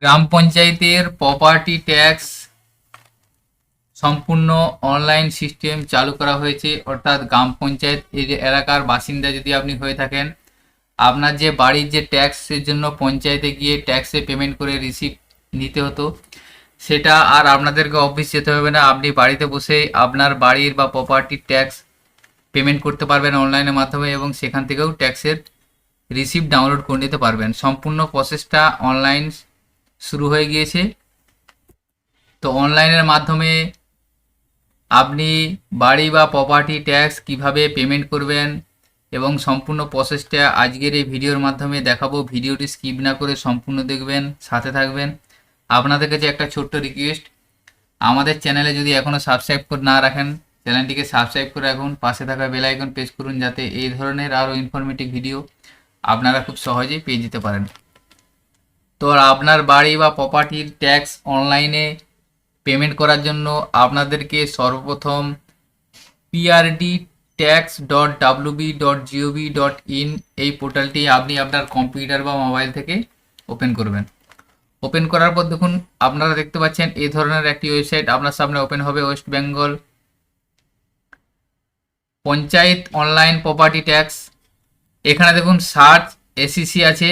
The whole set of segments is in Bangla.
গ্রাম পঞ্চায়েতের প্রপার্টি ট্যাক্স সম্পূর্ণ অনলাইন সিস্টেম চালু করা হয়েছে। অর্থাৎ গ্রাম পঞ্চায়েত এলাকার বাসিন্দা যদি আপনি হয়ে থাকেন, আপনার যে বাড়ির যে ট্যাক্সের জন্য পঞ্চায়েতে গিয়ে ট্যাক্সে পেমেন্ট করে রিসিপ্ট নিতে হতো, সেটা আর আপনাদেরকে অফিস যেতে হবে না। আপনি বাড়িতে বসেই আপনার বাড়ির বা প্রপার্টির ট্যাক্স পেমেন্ট করতে পারবেন অনলাইনের মাধ্যমে, এবং সেখান থেকেও ট্যাক্সের রিসিপ্ট ডাউনলোড করে নিতে পারবেন। সম্পূর্ণ প্রসেসটা অনলাইন শুরু হয়ে গিয়েছে। তো অনলাইনের মাধ্যমে আপনি বাড়ি বা প্রপার্টি ট্যাক্স কিভাবে পেমেন্ট করবেন এবং সম্পূর্ণ প্রসেসটা আজকের এই ভিডিওর মাধ্যমে দেখাবো। ভিডিওটি স্কিপ না করে সম্পূর্ণ দেখবেন, সাথে থাকবেন। আপনাদের কাছে একটা ছোট্ট রিকোয়েস্ট, আমাদের চ্যানেলে যদি এখনও সাবস্ক্রাইব করে না রাখেন, চ্যানেলটিকে সাবস্ক্রাইব করে রাখুন, পাশে থাকা বেল আইকন প্রেস করুন, যাতে এই ধরনের আরও ইনফরমেটিভ ভিডিও আপনারা খুব সহজেই পেয়ে যেতে পারেন। তো আপনার বাড়ি বা প্রপার্টির ট্যাক্স অনলাইনে পেমেন্ট করার জন্য আপনাদেরকে সর্বপ্রথম prd-tax.wb.gov.in এই পোর্টালটি আপনি আপনার কম্পিউটার বা মোবাইল থেকে ওপেন করবেন। ওপেন করার পর দেখুন আপনারা দেখতে পাচ্ছেন এই ধরনের একটি ওয়েবসাইট আপনার সামনে ওপেন হবে। West Bengal panchayat online property tax. এখানে দেখুন সার্চ এসিসি আছে।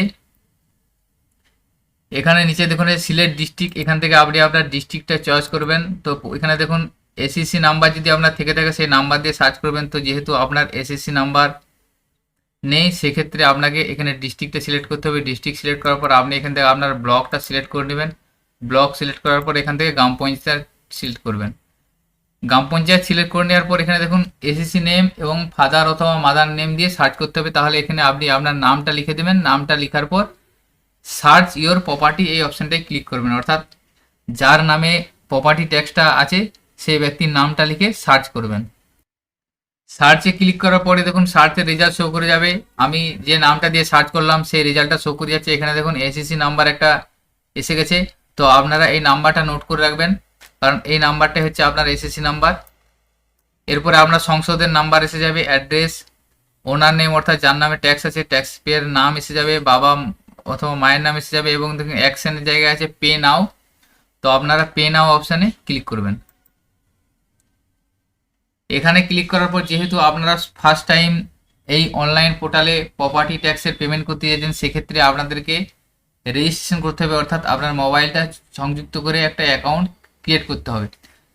এখানে নিচে দেখুন সিলেট ডিস্ট্রিক্ট, এখান থেকে আপনি আপনার ডিস্ট্রিক্টটা চয়েস করবেন। তো এখানে দেখুন এসএসসি নাম্বার যদি আপনার থেকে থাকে সেই নাম্বার দিয়ে সার্চ করবেন। তো যেহেতু আপনার এসএসসি নাম্বার নেই, সেক্ষেত্রে আপনাকে এখানে ডিস্ট্রিক্টটা সিলেক্ট করতে হবে। ডিস্ট্রিক্ট সিলেক্ট করার পর আপনি এখান থেকে আপনার ব্লকটা সিলেক্ট করে নেবেন। ব্লক সিলেক্ট করার পর এখান থেকে গ্রাম পঞ্চায়েত সিলেক্ট করবেন। গ্রাম পঞ্চায়েত সিলেক্ট করে নেওয়ার পর এখানে দেখুন এসএসসি নেম এবং ফাদার অথবা মাদার নেম দিয়ে সার্চ করতে হবে। তাহলে এখানে আপনি আপনার নামটা লিখে দেবেন। নামটা লেখার পর সার্চ ইওর প্রপার্টি এই অপশানটায় ক্লিক করবেন। অর্থাৎ যার নামে প্রপার্টি ট্যাক্সটা আছে সেই ব্যক্তির নামটা লিখে সার্চ করবেন। সার্চে ক্লিক করার পরে দেখুন সার্চের রেজাল্ট শো করে যাবে। আমি যে নামটা দিয়ে সার্চ করলাম সেই রেজাল্টটা শো করে যাচ্ছে। এখানে দেখুন এসএসসি নাম্বার একটা এসে গেছে। তো আপনারা এই নাম্বারটা নোট করে রাখবেন, কারণ এই নাম্বারটা হচ্ছে আপনার এসএসসি নাম্বার। এরপরে আপনার সংসদের নাম্বার এসে যাবে, অ্যাড্রেস, ওনার নেম অর্থাৎ যার নামে ট্যাক্স আছে ট্যাক্স পেয়ার নাম এসে যাবে, বাবা অথবা মায়ের নাম এসে যাবে, এবং দেখুন অ্যাকশনের জায়গায় আছে পে নাও। তো আপনারা পে নাও অপশানে ক্লিক করবেন। এখানে ক্লিক করার পর যেহেতু আপনারা ফার্স্ট টাইম এই অনলাইন পোর্টালে প্রপার্টি ট্যাক্সের পেমেন্ট করতে যাচ্ছেন, সেক্ষেত্রে আপনাদেরকে রেজিস্ট্রেশন করতে হবে। অর্থাৎ আপনার মোবাইলটা সংযুক্ত করে একটা অ্যাকাউন্ট ক্রিয়েট করতে হবে।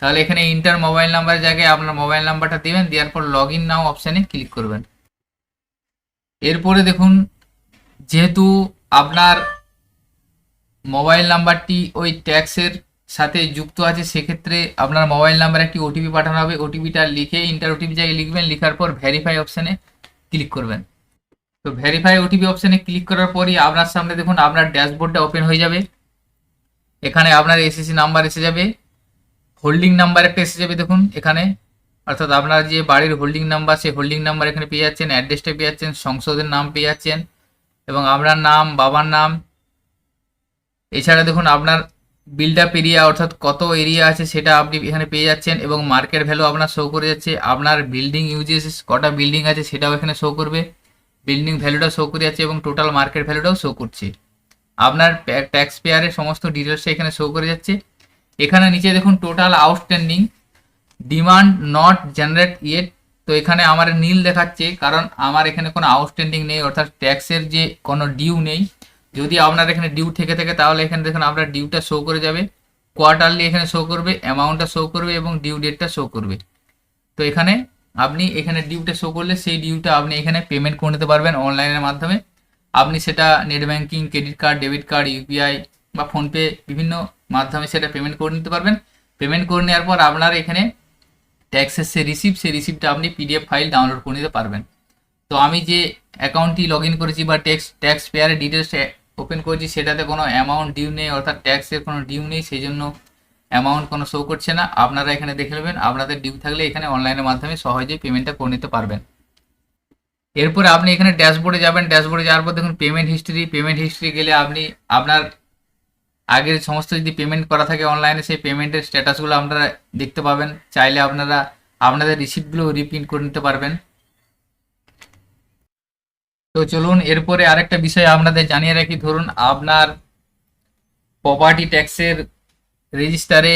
তাহলে এখানে ইন্টার মোবাইল নাম্বারের জায়গায় আপনার মোবাইল নাম্বারটা দেবেন, দেওয়ার পর লগ ইন নাও অপশানে ক্লিক করবেন। এরপরে দেখুন যেহেতু আপনার মোবাইল নাম্বারটি ওই ট্যাক্সের সাথে যুক্ত আছে, সেক্ষেত্রে আপনার মোবাইল নাম্বার একটি ওটিপি পাঠানো হবে। ওটিপিটা লিখে ইন্টার ওটিপি জায়গায় লিখবেন, লেখার পর ভেরিফাই অপশানে ক্লিক করবেন। তো ভেরিফাই ওটিপি অপশানে ক্লিক করার পরই আপনার সামনে দেখুন আপনার ড্যাশবোর্ডটা ওপেন হয়ে যাবে। এখানে আপনার এসএসসি নাম্বার এসে যাবে, হোল্ডিং নাম্বার একটা এসে যাবে দেখুন এখানে, অর্থাৎ আপনার যে বাড়ির হোল্ডিং নাম্বার সেই হোল্ডিং নাম্বার এখানে পেয়ে যাচ্ছেন, অ্যাড্রেসটা পেয়ে যাচ্ছেন, সংসদের নাম পেয়ে যাচ্ছেন, এবং আপনার নাম, বাবার নাম। এছাড়া দেখুন আপনার বিল্ড আপ এরিয়া অর্থাৎ কত এরিয়া আছে সেটা আপনি এখানে পেয়ে যাচ্ছেন, এবং মার্কেট ভ্যালু আপনার শো করে যাচ্ছে। আপনার বিল্ডিং ইউজেস কটা বিল্ডিং আছে সেটাও এখানে শো করবে, বিল্ডিং ভ্যালুটা শো করে যাচ্ছে, এবং টোটাল মার্কেট ভ্যালুটাও শো করছে। আপনার ট্যাক্স পেয়ারের সমস্ত ডিটেলসটা এখানে শো করে যাচ্ছে। এখানে নিচে দেখুন total outstanding demand not generate yet. তো এখানে আমার নীল দেখাচ্ছে, কারণ আমার এখানে কোনো আউটস্ট্যান্ডিং নেই, অর্থাৎ ট্যাক্সের যে কোনো ডিউ নেই। যদি আপনার এখানে ডিউ থেকে থাকে তাহলে এখানে দেখুন আপনার ডিউটা শো করে যাবে, কোয়ার্টারলি এখানে শো করবে, অ্যামাউন্টটা শো করবে, এবং ডিউ ডেটটা শো করবে। তো এখানে আপনি এখানে ডিউটা শো করলে সেই ডিউটা আপনি এখানে পেমেন্ট করে নিতে পারবেন অনলাইনের মাধ্যমে। আপনি সেটা net banking, credit card, debit card, UPI বা ফোনপে বিভিন্ন মাধ্যমে সেটা পেমেন্ট করে নিতে পারবেন। পেমেন্ট করে নেওয়ার পর আপনার এখানে ট্যাক্সের সেই রিসিপ্টটা আপনি পিডিএফ ফাইল ডাউনলোড করে নিতে পারবেন। তো আমি যে অ্যাকাউন্টটি লগ ইন করেছি বা ট্যাক্স পেয়ারের ডিটেলস ওপেন করেছি, সেটাতে কোনো অ্যামাউন্ট ডিউ নেই, অর্থাৎ ট্যাক্সের কোনো ডিউ নেই, সেই জন্য অ্যামাউন্ট কোনো শো করছে না। আপনারা এখানে দেখে নেবেন, আপনাদের ডিউ থাকলে এখানে অনলাইনের মাধ্যমে সহজেই পেমেন্টটা করে নিতে পারবেন। এরপরে আপনি এখানে ড্যাশবোর্ডে যাবেন। ড্যাশবোর্ডে যাওয়ার পর দেখুন পেমেন্ট হিস্ট্রি গেলে আপনি আপনার আগের সমস্ত যদি পেমেন্ট করা থাকে অনলাইনে, সেই পেমেন্টের স্ট্যাটাসগুলো আপনারা দেখতে পাবেন। চাইলে আপনারা আপনাদের রিসিপ্টগুলো রিপ্রিন্ট করে নিতে পারবেন। তো চলুন এরপরে আরেকটা বিষয় আপনাদের জানিয়ে রাখি। ধরুন আপনার প্রপার্টি ট্যাক্সের রেজিস্টারে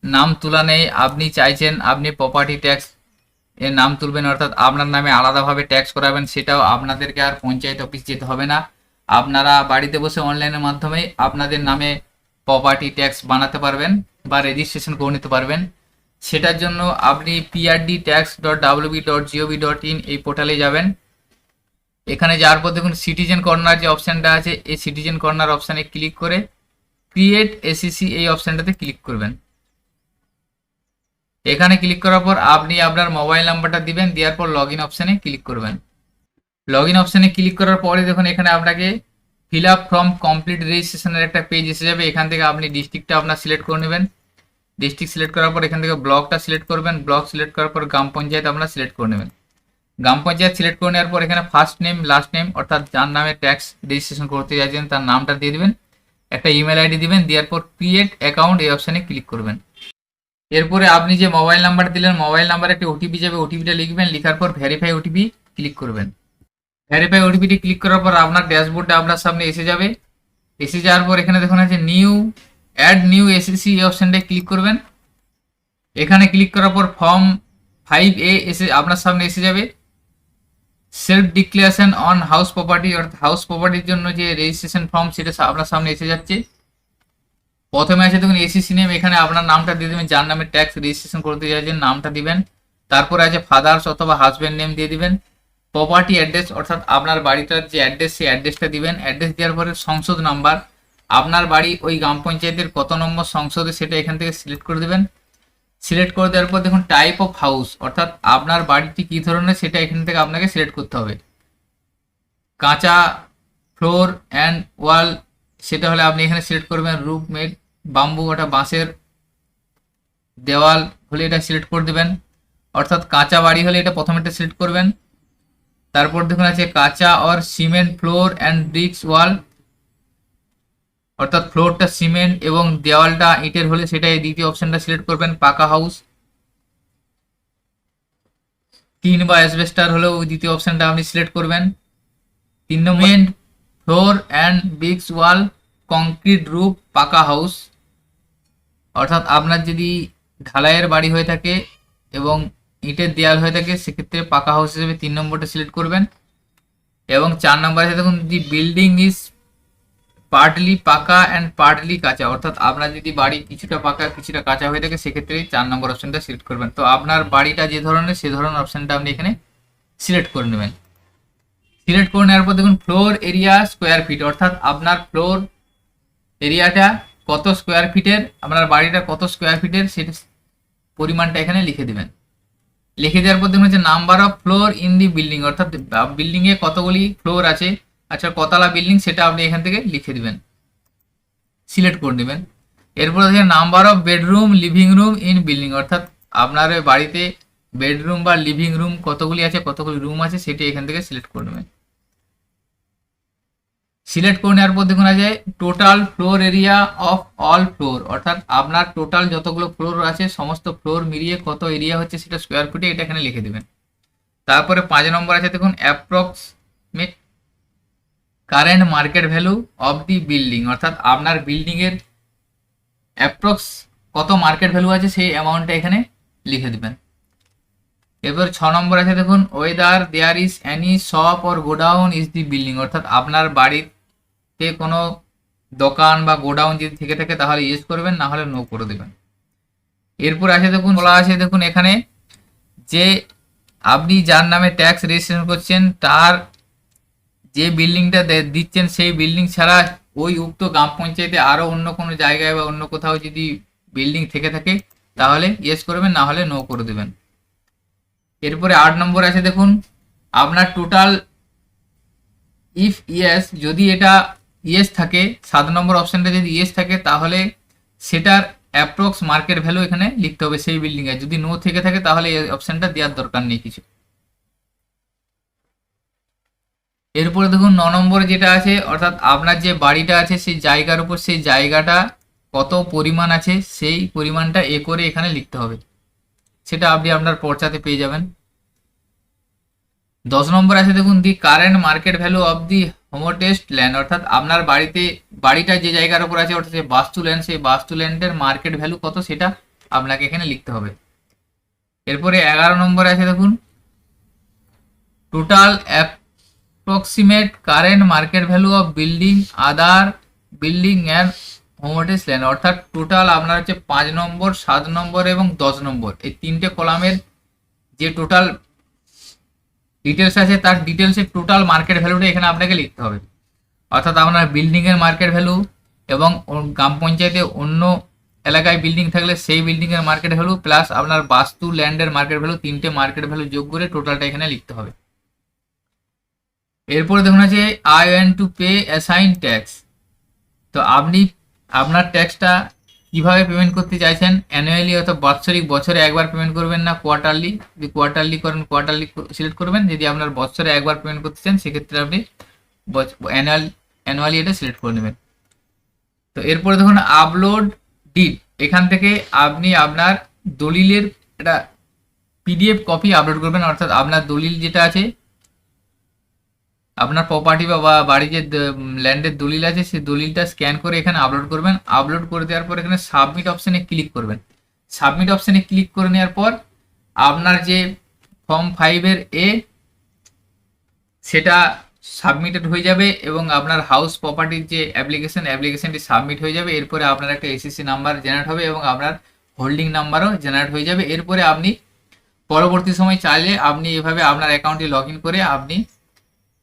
নাম তোলা নেই, আপনি চাইছেন আপনি প্রপার্টি ট্যাক্স এর নাম তুলবেন, অর্থাৎ আপনার নামে আলাদাভাবে ট্যাক্স করাবেন, সেটাও আপনাদেরকে আর পঞ্চায়েত অফিস যেতে হবে না। আপনারা বাড়িতে বসে অনলাইনের মাধ্যমে আপনাদের নামে প্রপার্টি ট্যাক্স বানাতে পারবেন বা রেজিস্ট্রেশন করে নিতে পারবেন। সেটার জন্য আপনি prd.tax.wb.gov.in এই পোর্টালে যাবেন। এখানে যাওয়ার পর দেখুন সিটিজেন কর্নার যে অপশানটা আছে, এই সিটিজেন কর্নার অপশানে ক্লিক করে ক্রিয়েট এসিসি এই অপশানটাতে ক্লিক করবেন। এখানে ক্লিক করার পর আপনি আপনার মোবাইল নাম্বারটা দিবেন, দেওয়ার পর লগ ইন অপশানে ক্লিক করবেন। লগ ইন অপশানে ক্লিক করার পরে দেখুন এখানে আপনাকে ফিল আপ ফ্রম কমপ্লিট রেজিস্ট্রেশনের একটা পেজ এসে যাবে। এখান থেকে আপনি ডিস্ট্রিক্টটা আপনার সিলেক্ট করে নেবেন। ডিস্ট্রিক্ট সিলেক্ট করার পর এখান থেকে ব্লকটা সিলেক্ট করবেন। ব্লক সিলেক্ট করার পর গ্রাম পঞ্চায়েত আপনারা সিলেক্ট করে নেবেন। গ্রাম পঞ্চায়েত সিলেক্ট করে নেওয়ার পর এখানে ফার্স্ট নেম লাস্ট নেম অর্থাৎ যার নামে ট্যাক্স রেজিস্ট্রেশন করতে চাইছেন তার নামটা দিয়ে দিবেন, একটা ইমেল আইডি দিবেন, দেওয়ার পর ক্রিয়েট অ্যাকাউন্ট এই অপশানে ক্লিক করবেন। এরপরে আপনি যে মোবাইল নাম্বার দিলেন মোবাইল নাম্বারে একটি ওটিপি যাবে, ওটিপিটা লিখবেন, লেখার পর ভেরিফাই ওটিপি ক্লিক করবেন। ভেরিফাই ওটিপিটি ক্লিক করার পর আপনার ড্যাশবোর্ডটা আপনার সামনে এসে যাবে। এসে যাওয়ার পর এখানে দেখুন আছে নিউ অ্যাড নিউ এসএসসি এই অপশানটায় ক্লিক করবেন। এখানে ক্লিক করার পর ফর্ম 5A এসে আপনার সামনে এসে যাবে। Self declaration on house property অর্থাৎ হাউস প্রপার্টির জন্য যে রেজিস্ট্রেশন ফর্ম সেটা আপনার সামনে এসে যাচ্ছে। প্রথমে আছে দেখুন এসিসি নেম, এখানে আপনার নামটা দিয়ে দেবেন, যার নামে ট্যাক্স রেজিস্ট্রেশন করতে চাইছেন নামটা দিবেন। তারপরে আছে ফাদার্স অথবা হাজব্যান্ড নেম দিয়ে দিবেন। প্রপার্টি অ্যাড্রেস অর্থাৎ আপনার বাড়িটার যে অ্যাড্রেস সেই অ্যাড্রেসটা দিবেন। অ্যাড্রেস দেওয়ার পরে সংসদ নাম্বার, আপনার বাড়ি ওই গ্রাম পঞ্চায়েতের কত নম্বর সংসদে সেটা এখান থেকে সিলেক্ট করে দেবেন। সিলেক্ট করে দেওয়ার পর দেখুন টাইপ অফ হাউস অর্থাৎ আপনার বাড়িটি কী ধরনের সেটা এখান থেকে আপনাকে সিলেক্ট করতে হবে। কাঁচা, ফ্লোর অ্যান্ড ওয়াল সেটা হলে আপনি এখানে সিলেক্ট করবেন। রুফ মেড, বাম্বু ওটা বাঁশের দেওয়াল হলে এটা সিলেক্ট করে দেবেন। অর্থাৎ কাঁচা বাড়ি হলে এটা প্রথমে এটা সিলেক্ট করবেন। তারপর দেখুন আছে কাঁচা or cement floor and bricks wall অর্থাৎ ফ্লোরটা সিমেন্ট এবং দেওয়ালটা ইটের হলে সেটা এই দ্বিতীয় অপশনটা সিলেক্ট করবেন। পাকা হাউস, টিন বা অ্যাসবেস্টার হলেও ওই দ্বিতীয় অপশনটা আপনি সিলেক্ট করবেন। 3 number floor and bricks wall concrete roof পাকা হাউস অর্থাৎ আপনার যদি ঢালাইয়ের বাড়ি হয়ে থাকে এবং ইটের দেয়াল হয়ে থাকে সেক্ষেত্রে পাকা হাউস হিসেবে 3 নম্বরটা সিলেক্ট করবেন। এবং 4 নম্বরে আছে দেখুন দি বিল্ডিং ইজ পার্টলি পাকা অ্যান্ড পার্টলি কাঁচা অর্থাৎ আপনার যদি বাড়ি কিছুটা পাকা কিছুটা কাঁচা হয়ে থাকে সেক্ষেত্রে 4 নম্বর অপশনটা সিলেক্ট করবেন। তো আপনার বাড়িটা যে ধরনের সে ধরনের অপশনটা আপনি এখানে সিলেক্ট করে নেবেন। সিলেক্ট করে নেওয়ার পর দেখুন ফ্লোর এরিয়া স্কোয়ার ফিট অর্থাৎ আপনার ফ্লোর এরিয়াটা কত স্কোয়ার ফিটের, আপনার বাড়িটা কত স্কোয়ার ফিটের সেটা পরিমাণটা এখানে লিখে দেবেন। লিখে দেওয়ার পর দেখুন হচ্ছে number of floor in the building অর্থাৎ বিল্ডিংয়ে কতগুলি ফ্লোর আছে, আচ্ছা কতলা বিল্ডিং সেটা আপনি এখান থেকে লিখে দিবেন, সিলেক্ট করে নেবেন। এরপর দেখেন number of bedroom living room in building অর্থাৎ আপনার বাড়িতে বেডরুম বা লিভিং রুম কতগুলি আছে কতগুলি রুম আছে সেটি এখান থেকে সিলেক্ট করে নেবেন। সিলেক্ট করে নেওয়ার পর দেখুন আছে total floor area of all floor অর্থাৎ আপনার টোটাল যতগুলো ফ্লোর আছে সমস্ত ফ্লোর মিলিয়ে কত এরিয়া হচ্ছে সেটা স্কোয়ার ফিটে এটা এখানে লিখে দেবেন। তারপরে 5 নম্বর আছে দেখুন approximate current market value of the building অর্থাৎ আপনার বিল্ডিংয়ের অ্যাপ্রক্স কত মার্কেট ভ্যালু আছে সেই অ্যামাউন্টটা এখানে লিখে দেবেন। এরপর 6 নম্বর আছে দেখুন whether there is any shop or godown is the building অর্থাৎ আপনার বাড়িতে কোনো দোকান বা গোডাউন যদি থেকে থাকে তাহলে ইয়েস করবেন, না হলে নো করে দেবেন। এরপর আছে দেখুন বলা আছে দেখুন এখানে যে আপনি যার নামে ট্যাক্স রেজিস্ট্রেশন করছেন তার যে বিল্ডিংটা দিচ্ছেন সেই বিল্ডিং ছাড়া ওই উক্ত গ্রাম পঞ্চায়েতে আরও অন্য কোনো জায়গায় বা অন্য কোথাও যদি বিল্ডিং থেকে থাকে তাহলে ইয়েস করবেন, না হলে নো করে দেবেন। এরপরে 8 নম্বর আছে দেখুন আপনার টোটাল ইফ ইয়েস যদি এটা ইয়েস থাকে 7 নম্বর অপশানটা যদি ইয়েস থাকে তাহলে সেটার অ্যাপ্রক্স মার্কেট ভ্যালু এখানে লিখতে হবে সেই বিল্ডিংয়ে, যদি নো থেকে থাকে তাহলে এই অপশানটা দেওয়ার দরকার নেই কিছু। এরপরে দেখুন 9 নম্বরে যেটা আছে অর্থাৎ আপনার যে বাড়িটা আছে সেই জায়গার উপর সেই জায়গাটা কত পরিমাণ আছে সেই পরিমাণটা এ করে এখানে লিখতে হবে, সেটা আপনি আপনার পর্চাতে পেয়ে যাবেন। 10 নম্বর আছে দেখুন the current market value of the homestead land অর্থাৎ আপনার বাড়িটা যে জায়গার উপর আছে অর্থাৎ যে বাস্তু ল্যান্ড, সেই বাস্তু ল্যান্ডের মার্কেট ভ্যালু কত সেটা আপনাকে এখানে লিখতে হবে। এরপরে 11 নম্বরে আছে দেখুন, total approximate current market value of building, other building and homestead land অর্থাৎ টোটাল আপনার হচ্ছে 5 নম্বর, 7 নম্বর এবং 10 নম্বর এই তিনটে কলামের যে টোটাল ডিটেলস আছে তার ডিটেলসের টোটাল মার্কেট ভ্যালুটা এখানে আপনাকে লিখতে হবে। অর্থাৎ আপনার বিল্ডিংয়ের মার্কেট ভ্যালু এবং গ্রাম পঞ্চায়েতে অন্য এলাকায় বিল্ডিং থাকলে সেই বিল্ডিংয়ের মার্কেট ভ্যালু প্লাস আপনার বাস্তু ল্যান্ডের মার্কেট ভ্যালু, তিনটে মার্কেট ভ্যালু যোগ করে টোটালটা এখানে লিখতে হবে। এরপরে দেখুন আছে I want to pay assign tax. তো আপনি আপনার ট্যাক্সটা কিভাবে পেমেন্ট করতে চাইছেন, অ্যানুয়ালি অর্থাৎ বাৎসরিক, বছরে একবার পেমেন্ট করবেন না কোয়ার্টারলি, যদি কোয়ার্টারলি করেন কোয়ার্টারলি সিলেক্ট করবেন, যদি আপনার বছরে একবার পেমেন্ট করতে চান সেক্ষেত্রে আপনি অ্যানুয়ালি এটা সিলেক্ট করে নেবেন। তো এরপরে দেখুন আপলোড ডিড, এখান থেকে আপনি আপনার দলিলের একটা পিডিএফ কপি আপলোড করবেন, অর্থাৎ আপনার দলিল যেটা আছে আপনার প্রপার্টি বা বাড়ি যে ল্যান্ডের দলিল আছে সেই দলিলটা স্ক্যান করে এখানে আপলোড করবেন। আপলোড করে দেওয়ার পর এখানে সাবমিট অপশানে ক্লিক করবেন। সাবমিট অপশানে ক্লিক করে নেওয়ার পর আপনার যে ফর্ম 5-এর এ সেটা সাবমিটেড হয়ে যাবে এবং আপনার হাউস প্রপার্টির যে অ্যাপ্লিকেশনটি সাবমিট হয়ে যাবে। এরপরে আপনার একটা এসএসসি নাম্বার জেনারেট হবে এবং আপনার হোল্ডিং নাম্বারও জেনারেট হয়ে যাবে। এরপরে আপনি পরবর্তী সময় চাইলে আপনি এভাবে আপনার অ্যাকাউন্টে লগ ইন করে আপনি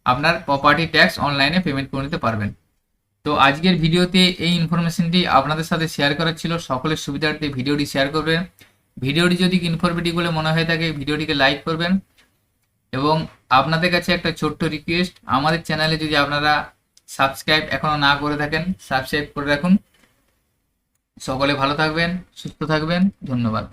আপনার প্রপার্টি ট্যাক্স অনলাইনে পেমেন্ট করে নিতে পারবেন। তো আজকের ভিডিওতে এই ইনফরমেশনটি আপনাদের সাথে শেয়ার করার ছিল। সকলের সুবিধার্থে ভিডিওটি শেয়ার করবেন। ভিডিওটি যদি ইনফরমেটিভ বলে মনে হয়ে থাকে ভিডিওটিকে লাইক করবেন এবং আপনাদের কাছে একটা ছোট্ট রিকোয়েস্ট, আমাদের চ্যানেলে যদি আপনারা সাবস্ক্রাইব এখনো না করে থাকেন সাবস্ক্রাইব করে রাখুন। সকলে ভালো থাকবেন, সুস্থ থাকবেন, ধন্যবাদ।